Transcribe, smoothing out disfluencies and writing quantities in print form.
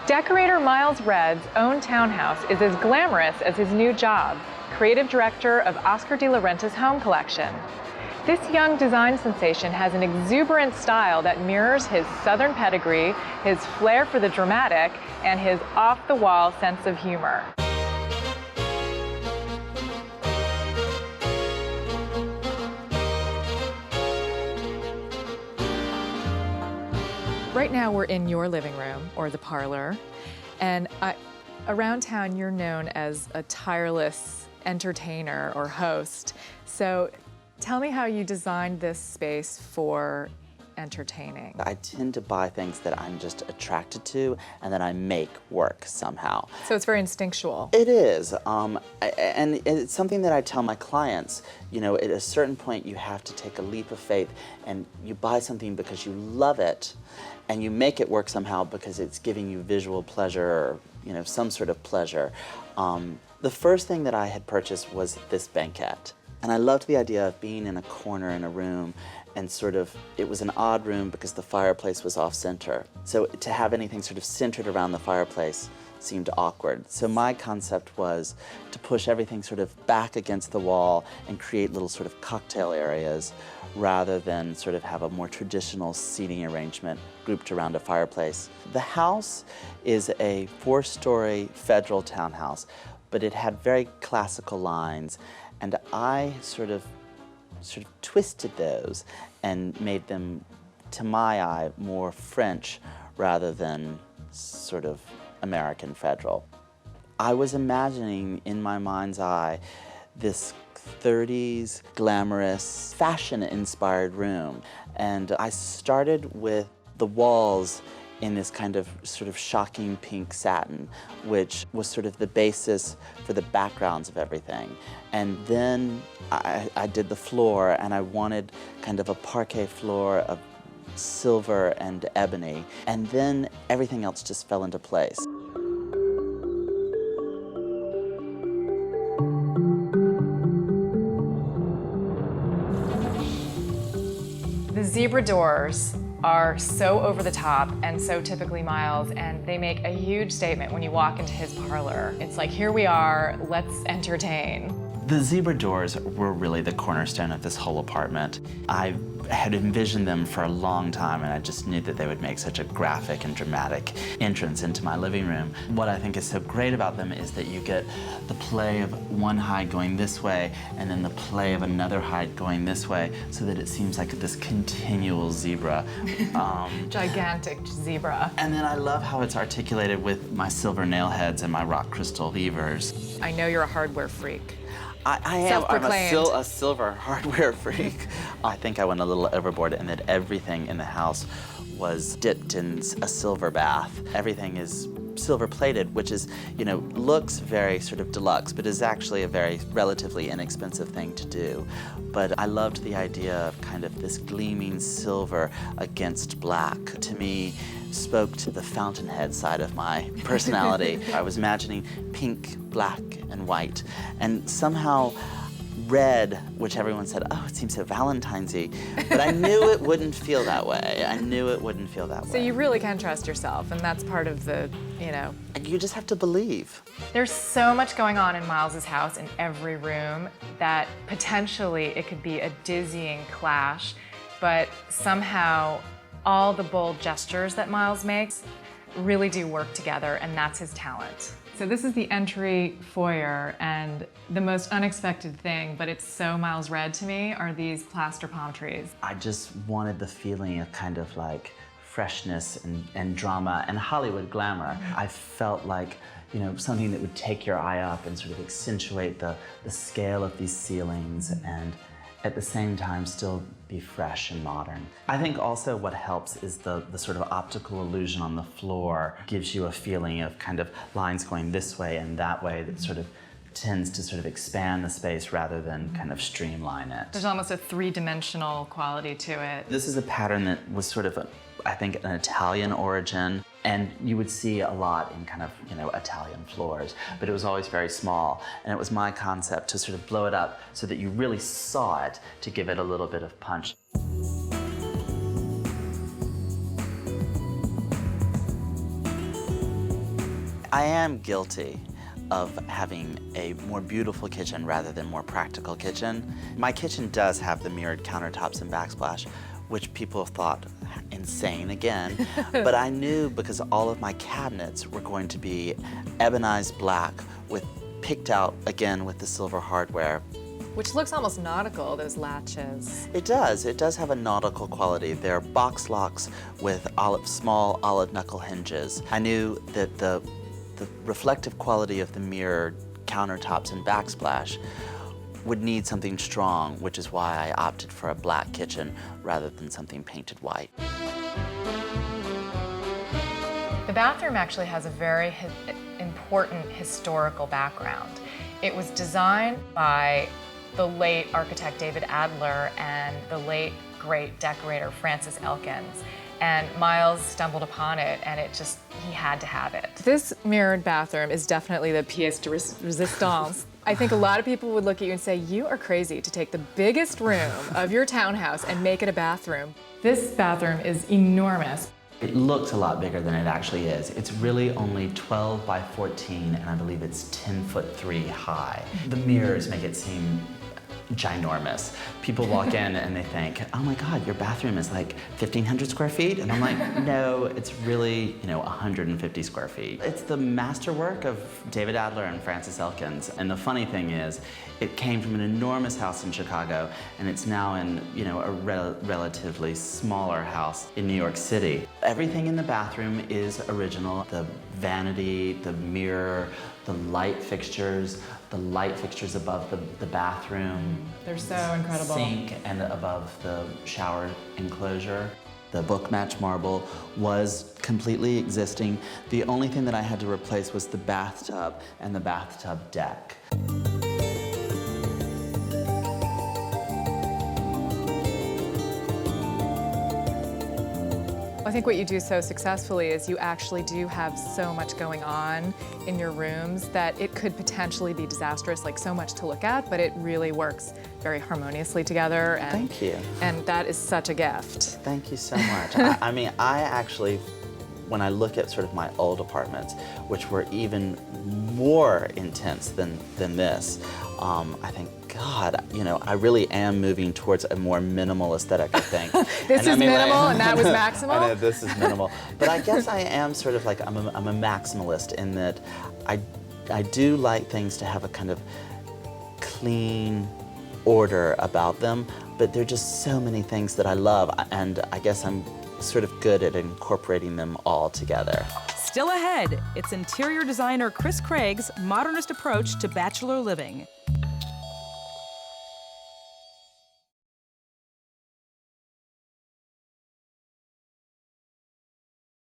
Decorator Miles Redd's own townhouse is as glamorous as his new job, creative director of Oscar de la Renta's home collection. This young design sensation has an exuberant style that mirrors his Southern pedigree, his flair for the dramatic, and his off-the-wall sense of humor. Right now we're in your living room, or the parlor, and around town you're known as a tireless entertainer or host. So tell me how you designed this space for entertaining. I tend to buy things that I'm just attracted to and that I make work somehow. So it's very instinctual. It is, and it's something that I tell my clients, you know, at a certain point you have to take a leap of faith and you buy something because you love it and you make it work somehow because it's giving you visual pleasure or, you know, some sort of pleasure. The first thing that I had purchased was this banquette. And I loved the idea of being in a corner in a room and sort of, it was an odd room because the fireplace was off center. So to have anything sort of centered around the fireplace seemed awkward. So my concept was to push everything sort of back against the wall and create little sort of cocktail areas rather than sort of have a more traditional seating arrangement grouped around a fireplace. The house is a 4-story federal townhouse, but it had very classical lines, and I sort of twisted those and made them, to my eye, more French rather than sort of American federal. I was imagining in my mind's eye this 30s glamorous fashion-inspired room, and I started with the walls in this kind of sort of shocking pink satin, which was sort of the basis for the backgrounds of everything. And then I did the floor, and I wanted kind of a parquet floor of silver and ebony, and then everything else just fell into place. The zebra doors are so over the top and so typically Miles, and they make a huge statement when you walk into his parlor. It's like, here we are, let's entertain. The zebra doors were really the cornerstone of this whole apartment. I had envisioned them for a long time, and I just knew that they would make such a graphic and dramatic entrance into my living room. What I think is so great about them is that you get the play of one hide going this way, and then the play of another hide going this way, so that it seems like this continual zebra. Gigantic zebra. And then I love how it's articulated with my silver nail heads and my rock crystal levers. I know you're a hardware freak. I am. I'm a silver hardware freak. I think I went a little overboard in that everything in the house was dipped in a silver bath. Everything is silver plated, which is, you know, looks very sort of deluxe, but is actually a very relatively inexpensive thing to do. But I loved the idea of kind of this gleaming silver against black. To me, spoke to the fountainhead side of my personality. I was imagining pink, black, and white, and somehow red, which everyone said, oh, it seems so Valentine's-y, but I knew it wouldn't feel that way. I knew it wouldn't feel that way. So you really can trust yourself, and that's part of the, you know. You just have to believe. There's so much going on in Miles's house in every room that potentially it could be a dizzying clash, but somehow all the bold gestures that Miles makes really do work together, and that's his talent. So this is the entry foyer, and the most unexpected thing, but it's so Miles Redd to me, are these plaster palm trees. I just wanted the feeling of kind of like freshness and drama and Hollywood glamour. I felt like, you know, something that would take your eye up and sort of accentuate the scale of these ceilings and at the same time still be fresh and modern. I think also what helps is the sort of optical illusion on the floor gives you a feeling of kind of lines going this way and that way that sort of tends to sort of expand the space rather than kind of streamline it. There's almost a three-dimensional quality to it. This is a pattern that was sort of, I think, an Italian origin, and you would see a lot in kind of, you know, Italian floors, but it was always very small, and it was my concept to sort of blow it up so that you really saw it to give it a little bit of punch. I am guilty of having a more beautiful kitchen rather than more practical kitchen. My kitchen does have the mirrored countertops and backsplash, which people have thought insane again, but I knew because all of my cabinets were going to be ebonized black with picked out again with the silver hardware. Which looks almost nautical, those latches. It does have a nautical quality. They're box locks with small olive knuckle hinges. I knew that the reflective quality of the mirrored countertops and backsplash would need something strong, which is why I opted for a black kitchen rather than something painted white. The bathroom actually has a very important historical background. It was designed by the late architect David Adler and the late great decorator Francis Elkins. And Miles stumbled upon it, and he had to have it. This mirrored bathroom is definitely the pièce de résistance. I think a lot of people would look at you and say, you are crazy to take the biggest room of your townhouse and make it a bathroom. This bathroom is enormous. It looks a lot bigger than it actually is. It's really only 12 by 14, and I believe it's 10'3" high. The mirrors make it seem ginormous. People walk in and they think, oh my God, your bathroom is like 1,500 square feet? And I'm like, no, it's really, 150 square feet. It's the masterwork of David Adler and Francis Elkins. And the funny thing is, it came from an enormous house in Chicago, and it's now in, a relatively smaller house in New York City. Everything in the bathroom is original. The vanity, the mirror, the light fixtures above the bathroom. They're so incredible. Sink and above the shower enclosure. The book match marble was completely existing. The only thing that I had to replace was the bathtub and the bathtub deck. I think what you do so successfully is you actually do have so much going on in your rooms that it could potentially be disastrous, like so much to look at, but it really works very harmoniously together. And, Thank you. And that is such a gift. Thank you so much. I actually, when I look at sort of my old apartments, which were even more intense than this, I think, God, I really am moving towards a more minimal aesthetic, I think. This is minimal and that was maximal? I know, this is minimal. But I guess I am sort of like, I'm a maximalist in that I do like things to have a kind of clean order about them, but there are just so many things that I love, and I guess I'm sort of good at incorporating them all together. Still ahead, it's interior designer Chris Craig's modernist approach to bachelor living.